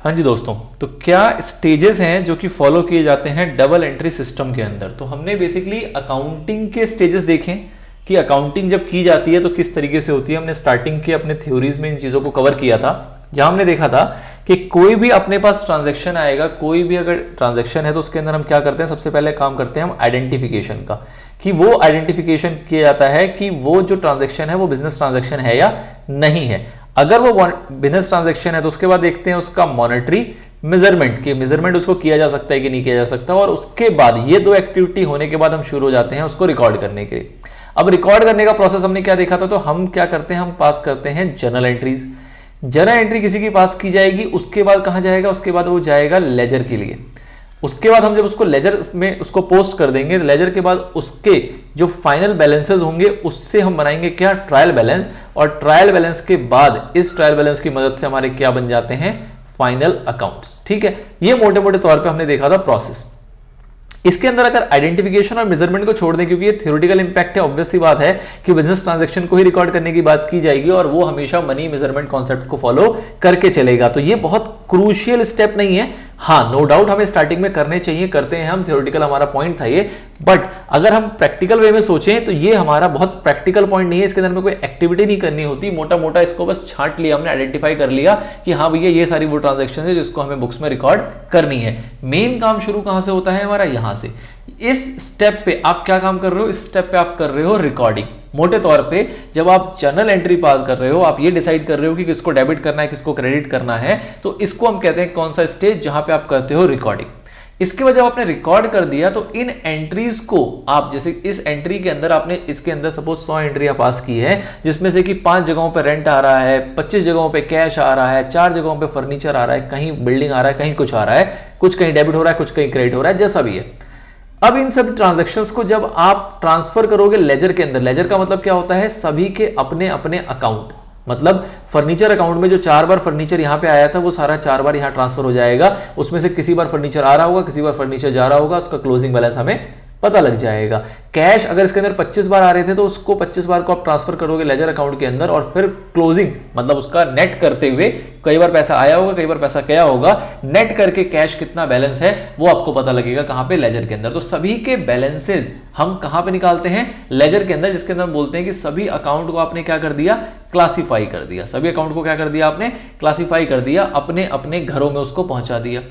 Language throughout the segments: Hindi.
हाँ जी दोस्तों, तो क्या स्टेजेस हैं जो कि फॉलो किए जाते हैं डबल एंट्री सिस्टम के अंदर। तो हमने बेसिकली अकाउंटिंग के स्टेजेस देखे कि अकाउंटिंग जब की जाती है तो किस तरीके से होती है। हमने स्टार्टिंग के अपने थ्योरीज में इन चीज़ों को कवर किया था, जहां हमने देखा था कि कोई भी अपने पास ट्रांजैक्शन आएगा, कोई भी अगर ट्रांजैक्शन है तो उसके अंदर हम क्या करते हैं, सबसे पहले काम करते हैं हम आइडेंटिफिकेशन का, कि वो आइडेंटिफिकेशन किया जाता है कि वो जो ट्रांजैक्शन है वो बिजनेस ट्रांजैक्शन है या नहीं है। अगर वो बिजनेस ट्रांजैक्शन है तो उसके बाद देखते हैं उसका मॉनेटरी मेजरमेंट, कि मेजरमेंट उसको किया जा सकता है कि नहीं किया जा सकता। और उसके बाद ये दो एक्टिविटी होने के बाद हम शुरू हो जाते हैं उसको रिकॉर्ड करने के लिए। अब रिकॉर्ड करने का प्रोसेस हमने क्या देखा था, तो हम क्या करते हैं, हम पास करते हैं जर्नल एंट्रीज। जर्नल एंट्री किसी की पास की जाएगी, उसके बाद कहां जाएगा, उसके बाद वो जाएगा लेजर के लिए। उसके बाद हम जब उसको लेजर में उसको पोस्ट कर देंगे, लेजर के बाद उसके जो फाइनल बैलेंसेस होंगे उससे हम बनाएंगे क्या, ट्रायल बैलेंस। और ट्रायल बैलेंस के बाद इस ट्रायल बैलेंस की मदद से हमारे क्या बन जाते हैं, फाइनल अकाउंट्स। ठीक है, ये मोटे मोटे तौर पे हमने देखा था प्रोसेस। इसके अंदर अगर आइडेंटिफिकेशन और मेजरमेंट को छोड़ दें, क्योंकि ये थ्योरेटिकल इंपैक्ट है, ऑब्वियस सी बात है कि बिजनेस ट्रांजैक्शन को ही रिकॉर्ड करने की बात की जाएगी और वो हमेशा मनी मेजरमेंट कॉन्सेप्ट को फॉलो करके चलेगा। तो ये बहुत क्रूशियल स्टेप नहीं है। हाँ, नो डाउट हमें स्टार्टिंग में करने चाहिए, करते हैं हम, थ्योरेटिकल हमारा पॉइंट था ये। बट अगर हम प्रैक्टिकल वे में सोचें तो ये हमारा बहुत प्रैक्टिकल पॉइंट नहीं है। इसके अंदर में कोई एक्टिविटी नहीं करनी होती, मोटा मोटा इसको बस छांट लिया हमने, आइडेंटिफाई कर लिया कि हाँ भैया ये सारी वो ट्रांजैक्शन है जिसको हमें बुक्स में रिकॉर्ड करनी है। मेन काम शुरू कहां से होता है हमारा, यहां से। इस स्टेप पे आप क्या काम कर रहे हो, इस स्टेप पे आप कर रहे हो रिकॉर्डिंग। मोटे तौर पे जब आप जर्नल एंट्री पास कर रहे हो, आप ये डिसाइड कर रहे हो कि किसको डेबिट करना है, किसको क्रेडिट करना है, तो इसको हम कहते हैं कौन सा स्टेज, जहां पे आप करते हो रिकॉर्डिंग। इसके बाद जब आपने रिकॉर्ड कर दिया तो इन एंट्रीज को आप, जैसे इस एंट्री के अंदर आपने, इसके अंदर सपोज 100 एंट्रियां पास की है, जिसमें से कि 5 जगहों पे रेंट आ रहा है, 25 जगहों पे कैश आ रहा है, 4 जगहों पे फर्नीचर आ रहा है, कहीं बिल्डिंग आ रहा है, कहीं कुछ आ रहा है, कुछ कहीं डेबिट हो रहा है, कुछ कहीं क्रेडिट हो रहा है, जैसा भी है। अब इन सब ट्रांजैक्शंस को जब आप ट्रांसफर करोगे लेजर के अंदर, लेजर का मतलब क्या होता है, सभी के अपने अपने अकाउंट। मतलब फर्नीचर अकाउंट में जो 4 बार फर्नीचर यहां पे आया था वो सारा 4 बार यहां ट्रांसफर हो जाएगा। उसमें से किसी बार फर्नीचर आ रहा होगा, किसी बार फर्नीचर जा रहा होगा, उसका क्लोजिंग बैलेंस हमें पता लग जाएगा। कैश अगर इसके अंदर 25 बार आ रहे थे तो उसको 25 बार को आप ट्रांसफर करोगे लेजर अकाउंट के अंदर, और फिर क्लोजिंग मतलब उसका नेट करते हुए, कई बार पैसा आया होगा, कई बार पैसा गया होगा, नेट करके कैश कितना बैलेंस है वो आपको पता लगेगा कहां पे, लेजर के अंदर। तो सभी के बैलेंसेस हम कहां पे निकालते हैं, लेजर के अंदर, जिसके अंदर हम बोलते हैं कि सभी अकाउंट को आपने क्या कर दिया, क्लासीफाई कर दिया। सभी अकाउंट को क्या कर दिया आपने, क्लासीफाई कर दिया, अपने अपने घरों में उसको पहुंचा दिया।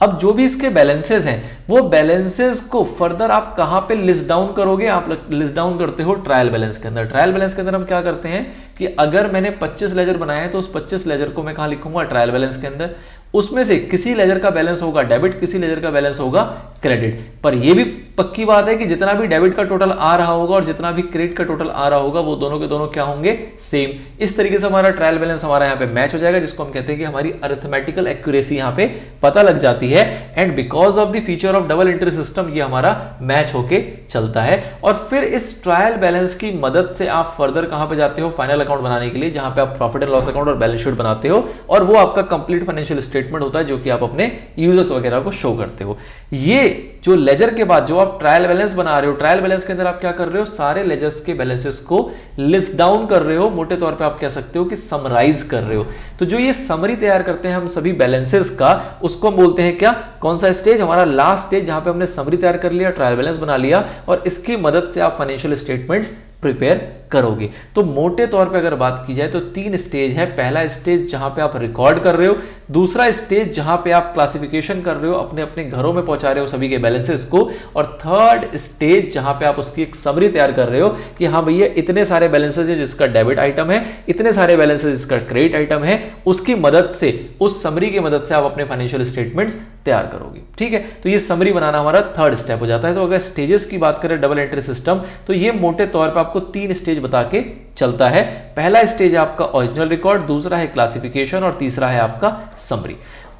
अब जो भी इसके बैलेंसेस हैं वो बैलेंसेस को फर्दर आप कहां पे लिस्ट डाउन करोगे, आप लिस्ट डाउन करते हो ट्रायल बैलेंस के अंदर। ट्रायल बैलेंस के अंदर हम क्या करते हैं कि अगर मैंने 25 लेजर बनाए हैं तो उस 25 लेजर को मैं कहां लिखूंगा, ट्रायल बैलेंस के अंदर। उसमें से किसी लेजर का बैलेंस होगा डेबिट, किसी लेजर का बैलेंस होगा क्रेडिट। पर यह भी पक्की बात है कि जितना भी डेबिट का टोटल आ रहा होगा और जितना भी क्रेडिट का टोटल आ रहा होगा वो दोनों के दोनों क्या होंगे, सेम। इस तरीके से हमारा ट्रायल बैलेंस हमारा यहाँ पे मैच हो जाएगा, जिसको हम कहते हैं कि हमारी अरिथमेटिकल एक्यूरेसी यहाँ पे पता लग जाती है। And because of the feature of double entry system ये हमारा मैच होके चलता है। और फिर इस ट्रायल बैलेंस की मदद से आप फर्दर कहां पे जाते हो, फाइनल अकाउंट बनाने के लिए, जहां पे आप प्रॉफिट एंड लॉस अकाउंट और बैलेंस शीट बनाते हो, और वो आपका कंप्लीट फाइनेंशियल स्टेटमेंट होता है जो कि आप अपने यूजर्स वगैरह को शो करते हो। ये जो लेजर के बाद जो आप ट्रायल बैलेंस बना रहे हो, ट्रायल बैलेंस के अंदर आप क्या कर रहे हो, सारे लेजर्स के बैलेंसेस को लिस्ट डाउन कर रहे हो, मोटे तौर पे आप कह सकते हो कि समराइज कर रहे हो। तो जो ये समरी तैयार करते हैं हम सभी बैलेंसेस का, उसको हम बोलते हैं क्या, कौन सा स्टेज, हमारा लास्ट स्टेज, जहां पे हमने समरी तैयार कर लिया, ट्रायल बैलेंस बना लिया, और इसकी मदद से आप फाइनेंशियल स्टेटमेंट्स प्रिपेयर करोगे। तो मोटे तौर पे अगर बात की जाए तो 3 स्टेज है। पहला स्टेज जहां पे आप रिकॉर्ड कर रहे हो, दूसरा स्टेज जहां पे आप क्लासिफिकेशन कर रहे हो, अपने अपने घरों में पहुंचा रहे हो सभी के बैलेंसेस को, और थर्ड स्टेज जहां पे आप उसकी एक समरी तैयार कर रहे हो कि हाँ भैया इतने सारे बैलेंसेस है जिसका डेबिट आइटम है, इतने सारे बैलेंसेस जिसका क्रेडिट आइटम है, उसकी मदद से, उस समरी की मदद से आप अपने फाइनेंशियल स्टेटमेंट्स तैयार करोगे। ठीक है, तो ये समरी बनाना हमारा थर्ड स्टेप हो जाता है। तो अगर स्टेजेस की बात करें डबल एंट्री सिस्टम, तो ये मोटे तौर पे आपको 3 स्टेज बता के चलता है। पहला स्टेज है आपका ओरिजिनल रिकॉर्ड, दूसरा है क्लासिफिकेशन, और तीसरा है आपका समरी।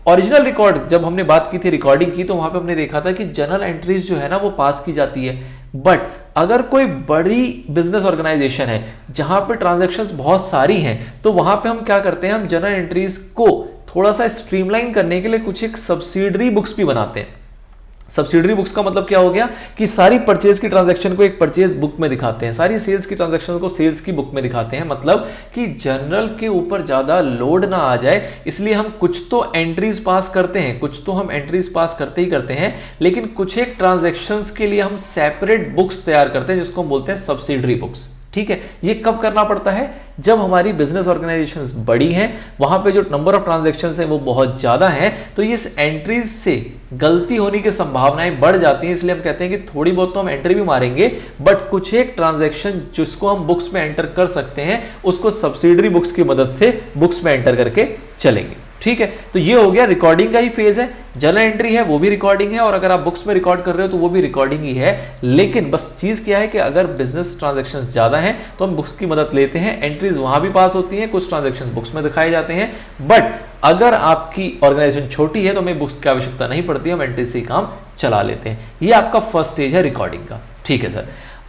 ओरिजिनल रिकॉर्ड जब हमने बात की थी रिकॉर्डिंग की, तो वहां पे हमने देखा था कि जर्नल एंट्रीज जो है ना वो पास की जाती है। बट अगर कोई बड़ी बिजनेस ऑर्गेनाइजेशन है जहां पे ट्रांजैक्शंस बहुत सारी हैं, तो वहां पे हम क्या करते हैं, हम जर्नल एंट्रीज को थोड़ा सा स्ट्रीमलाइन करने के लिए कुछ एक सब्सिडरी बुक्स भी बनाते हैं। सब्सिडरी बुक्स का मतलब क्या हो गया कि सारी परचेज की ट्रांजैक्शन को एक परचेज बुक में दिखाते हैं, सारी सेल्स की ट्रांजैक्शन को सेल्स की बुक में दिखाते हैं, मतलब कि जर्नल के ऊपर ज्यादा लोड ना आ जाए, इसलिए हम कुछ तो एंट्रीज पास करते हैं, कुछ तो हम एंट्रीज पास करते ही करते हैं, लेकिन कुछ एक ट्रांजैक्शंस के लिए हम सेपरेट बुक्स तैयार करते हैं जिसको हम बोलते हैं सब्सिडरी बुक्स। ठीक है, ये कब करना पड़ता है? जब हमारी बिजनेस ऑर्गेनाइजेशंस बड़ी हैं, वहां पे जो नंबर ऑफ ट्रांजैक्शंस हैं वो बहुत ज्यादा हैं, तो इस एंट्रीज से गलती होने की संभावनाएं बढ़ जाती हैं, इसलिए हम कहते हैं कि थोड़ी बहुत तो हम एंट्री भी मारेंगे, बट कुछ एक ट्रांजैक्शन जिसको हम बुक्स में एंटर कर सकते हैं उसको सब्सिडरी बुक्स की मदद से बुक्स में एंटर करके चलेंगे। ठीक है, तो ये हो गया रिकॉर्डिंग का ही फेज है। जर्नल एंट्री है वो भी रिकॉर्डिंग है, और अगर आप बुक्स में रिकॉर्ड कर रहे हो तो वो भी रिकॉर्डिंग ही है, लेकिन बस चीज क्या है कि अगर बिजनेस ट्रांजैक्शंस ज्यादा हैं तो हम बुक्स की मदद लेते हैं, एंट्रीज वहां भी पास होती हैं, कुछ ट्रांजैक्शंस बुक्स में दिखाए जाते हैं, बट अगर आपकी ऑर्गेनाइजेशन छोटी है तो हमें बुक्स की आवश्यकता नहीं पड़ती, हम एंट्री से ही काम चला लेते हैं। ये आपका फर्स्ट स्टेज है रिकॉर्डिंग का। ठीक है sir,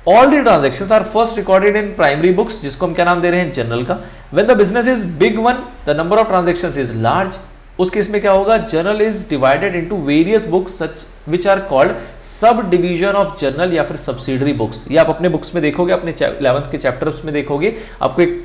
all the transactions are first recorded in primary books, जिसको हम क्या नाम दे रहे हैं? जनरल का। When the business is big one, the number of transactions is large, उस केस में क्या होगा? Journal is divided into various books such which are called subdivision of journal या फिर सब्सिडरी बुक्स। ये आप अपने बुक्स में देखोगे, अपने 11th के चैप्टर्स में देखोगे, आपको एक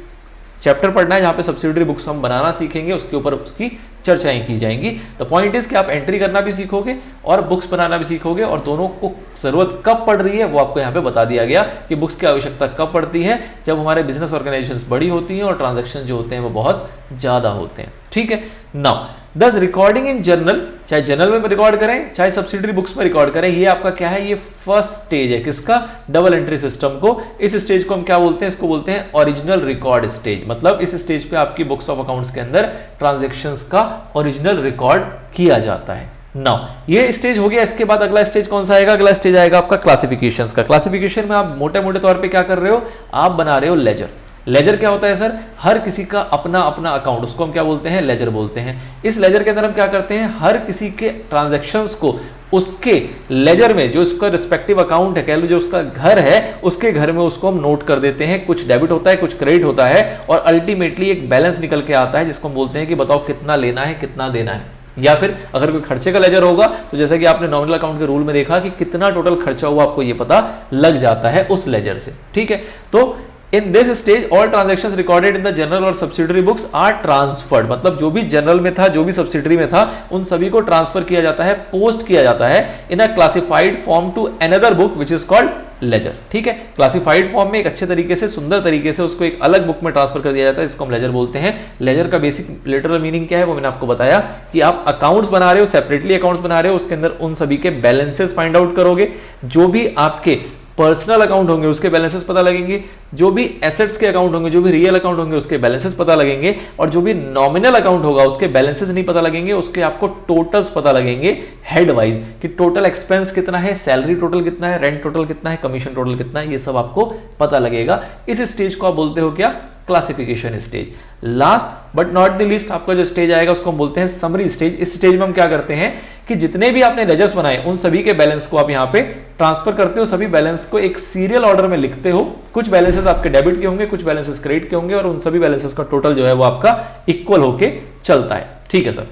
चैप्टर पढ़ना है जहां पे सब्सिडरी बुक्स हम बनाना सीखेंगे, उसके ऊपर उसकी चर्चाएं की जाएंगी। द पॉइंट इज कि आप एंट्री करना भी सीखोगे और बुक्स बनाना भी सीखोगे, और दोनों को जरूरत कब पड़ रही है वो आपको यहाँ पे बता दिया गया कि बुक्स की आवश्यकता कब पड़ती है, जब हमारे बिजनेस ऑर्गेनाइजेशंस बड़ी होती हैं और ट्रांजैक्शन जो होते हैं वो बहुत ज्यादा होते हैं। ठीक है, नाउ दस रिकॉर्डिंग इन जर्नल, चाहे जर्नल में रिकॉर्ड करें चाहे सब्सिडरी बुक्स में रिकॉर्ड करें, ये आपका क्या है? ये फर्स्ट स्टेज है किसका? डबल एंट्री सिस्टम को। इस स्टेज को हम क्या बोलते हैं? इसको बोलते हैं ओरिजिनल रिकॉर्ड स्टेज। मतलब इस स्टेज पे आपकी बुक्स ऑफ अकाउंट्स के अंदर ट्रांजैक्शंस का ओरिजिनल रिकॉर्ड किया जाता है। नाउ ये स्टेज हो गया, इसके बाद अगला स्टेज कौन सा आएगा? अगला स्टेज आएगा आपका क्लासिफिकेशंस का। क्लासिफिकेशन में आप मोटे मोटे तौर पे क्या कर रहे हो? आप बना रहे हो लेजर। लेजर क्या होता है सर? हर किसी का अपना अपना अकाउंट, उसको हम क्या बोलते हैं? लेजर बोलते हैं। इस लेजर के अंदर हम क्या करते हैं? हर किसी के ट्रांजैक्शंस को उसके लेजर में, जो उसका रिस्पेक्टिव अकाउंट है, कह लो जो उसका घर है, उसके घर में उसको हम नोट कर देते हैं। कुछ डेबिट होता है, कुछ क्रेडिट होता है, और अल्टीमेटली एक बैलेंस निकल के आता है जिसको हम बोलते हैं कि बताओ कितना लेना है, कितना देना है। या फिर अगर कोई खर्चे का लेजर होगा तो जैसा कि आपने नॉमिनल अकाउंट के रूल में देखा कि कितना टोटल खर्चा हुआ, आपको ये पता लग जाता है उस लेजर से। ठीक है, तो इन this stage all transactions recorded in the general और सब्सिडरी बुक्स आर ट्रांसफर्ड, मतलब जो भी जनरल में था, जो भी सब्सिडरी में था, उन सभी को ट्रांसफर किया जाता है, पोस्ट किया जाता है in a classified form to another book which is called ledger. ठीक है, क्लासिफाइड फॉर्म में एक अच्छे तरीके से, सुंदर तरीके से उसको एक अलग बुक में ट्रांसफर कर दिया जाता है, जिसको हम लेजर बोलते हैं। लेजर का बेसिक लिटरल मीनिंग क्या है वो मैंने आपको बताया कि आप अकाउंट्स बना रहे हो, सेपरेटली अकाउंट्स बना रहे हो, उसके अंदर उन सभी के बैलेंसेस फाइंड आउट करोगे, जो भी आपके पर्सनल अकाउंट होंगे उसके बैलेंसेस पता लगेंगे, जो भी एसेट्स के अकाउंट होंगे, जो भी रियल अकाउंट होंगे उसके बैलेंसेस पता लगेंगे, और जो भी नॉमिनल अकाउंट होगा उसके बैलेंसेस नहीं पता लगेंगे, उसके आपको टोटल्स पता लगेंगे हेड वाइज कि टोटल एक्सपेंस कितना है, सैलरी टोटल कितना है, रेंट टोटल कितना है, कमीशन टोटल कितना है, ये सब आपको पता लगेगा। इस स्टेज को आप बोलते हो क्या? Classification stage. Last but not the least आपका जो स्टेज आएगा उसको हम बोलते हैं समरी स्टेज। इस स्टेज में हम क्या करते हैं कि जितने भी आपने लेजर्स बनाए उन सभी के बैलेंस को आप यहां पे ट्रांसफर करते हो, सभी बैलेंस को एक सीरियल ऑर्डर में लिखते हो। कुछ बैलेंसेस आपके डेबिट के होंगे, कुछ बैलेंसेस क्रेडिट के होंगे, और उन सभी बैलेंसेस का टोटल जो है वो आपका इक्वल होके चलता है। ठीक है sir,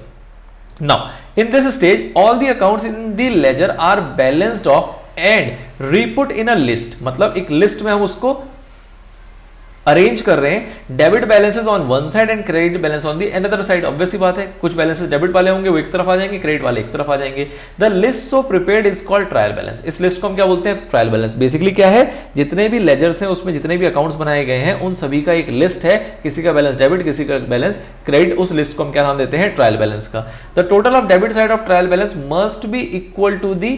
now in this stage all the accounts in the ledger are balanced off and reput in a list, मतलब एक लिस्ट में हम उसको अरेंज कर रहे हैं। Debit balances on one side and credit balance on the another side. Obvious सी बात है, कुछ बैलेंसेस डेबिट वाले होंगे वो एक तरफ आ जाएंगे, क्रेडिट वाले एक तरफ आ जाएंगे। The list so prepared is called trial balance. इस लिस्ट को हम क्या बोलते हैं? Trial balance. बेसिकली क्या है? जितने भी लेजर्स हैं उसमें जितने भी अकाउंट्स बनाए गए हैं उन सभी का एक लिस्ट है, किसी का बैलेंस डेबिट, किसी का बैलेंस क्रेडिट, उस लिस्ट को हम क्या नाम देते हैं? ट्रायल बैलेंस का। The total of debit side of trial balance must be equal to the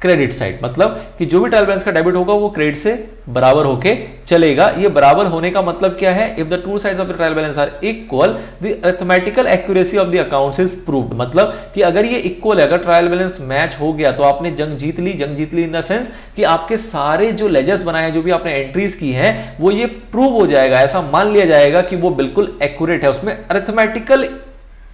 credit side, मतलब कि जो भी ट्रायल बैलेंस का डेबिट होगा वो क्रेडिट से बराबर होके चलेगा। ये बराबर होने का मतलब क्या है? If the two sides of the trial balance are equal the arithmetical accuracy of the accounts is proved, मतलब कि अगर ये इक्वल है, अगर ट्रायल बैलेंस मैच हो गया तो आपने जंग जीत ली। जंग जीत ली इन द सेंस कि आपके सारे जो लेजर्स बनाए हैं, जो भी आपने एंट्रीज की हैं, वो ये प्रूव हो जाएगा, ऐसा मान लिया जाएगा कि वो बिल्कुल एक्यूरेट है, उसमें अरिथमेटिकल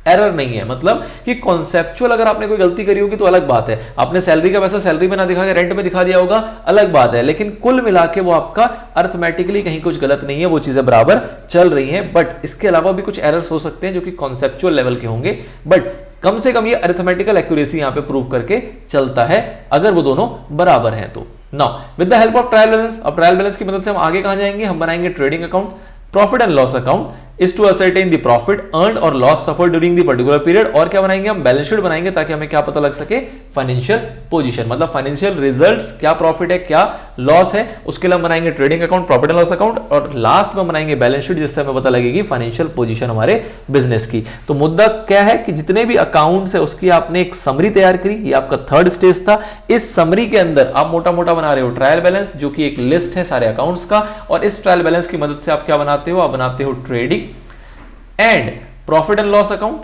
एरर नहीं है। मतलब कि कॉन्सेप्चुअल अगर आपने कोई गलती करी होगी तो अलग बात है, आपने सैलरी का पैसा सैलरी में ना दिखा के रेंट में दिखा दिया होगा, अलग बात है, लेकिन कुल मिला के वो आपका अर्थमेटिकली कहीं कुछ गलत नहीं है, वो चीजें बराबर चल रही हैं। बट इसके अलावा भी कुछ एरर्स हो सकते हैं जो कि कॉन्सेप्चुअल लेवल के होंगे। बट कम से कम ये अरिथमेटिकल एक्यूरेसी यहां पे प्रूव करके चलता है अगर वो दोनों बराबर हैं तो। Now with the help of trial balance, अब ट्रायल बैलेंस की मदद से हम आगे कहां जाएंगे, हम बनाएंगे trading account. Profit and loss account is to ascertain the profit earned और loss suffered during the particular period. और क्या बनाएंगे हम, बैलेंस शीट बनाएंगे ताकि हमें क्या पता लग सके, फाइनेंशियल पोजीशन, मतलब फाइनेंशियल रिजल्ट्स, क्या प्रॉफिट है क्या लॉस है, उसके लिए हम बनाएंगे trading account, profit and loss account, और लास्ट में बनाएंगे बैलेंस शीट जिससे हमें पता लगेगी फाइनेंशियल पोजीशन हमारे बिजनेस की। तो मुद्दा क्या है कि जितने भी अकाउंट्स है उसकी आपने एक समरी तैयार करी, ये आपका थर्ड स्टेज था। इस समरी के अंदर आप मोटा मोटा बना रहे हो ट्रायल बैलेंस, जो कि एक लिस्ट है सारे अकाउंट्स का, और इस ट्रायल बैलेंस की मदद से आप क्या बनाते हो, आप बनाते हो trading and profit and loss account,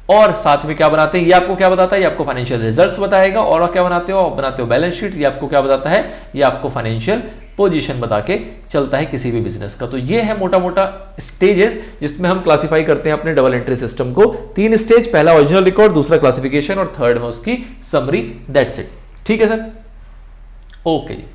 और साथ में क्या बनाते हैं, ये आपको क्या बताता है, ये आपको फाइनेंशियल रिजल्ट्स बताएगा। और क्या बनाते हो, आप बनाते हो बैलेंस शीट, ये आपको क्या बताता है, ये आपको फाइनेंशियल पोजीशन बता के चलता है किसी भी बिजनेस का। तो ये है मोटा मोटा स्टेजेस जिसमें हम क्लासिफाई करते हैं अपने डबल एंट्री सिस्टम को। 3 स्टेज, पहला ओरिजिनल रिकॉर्ड, दूसरा क्लासिफिकेशन और थर्ड में उसकी समरी। That's it. ठीक है सर, ओके जी।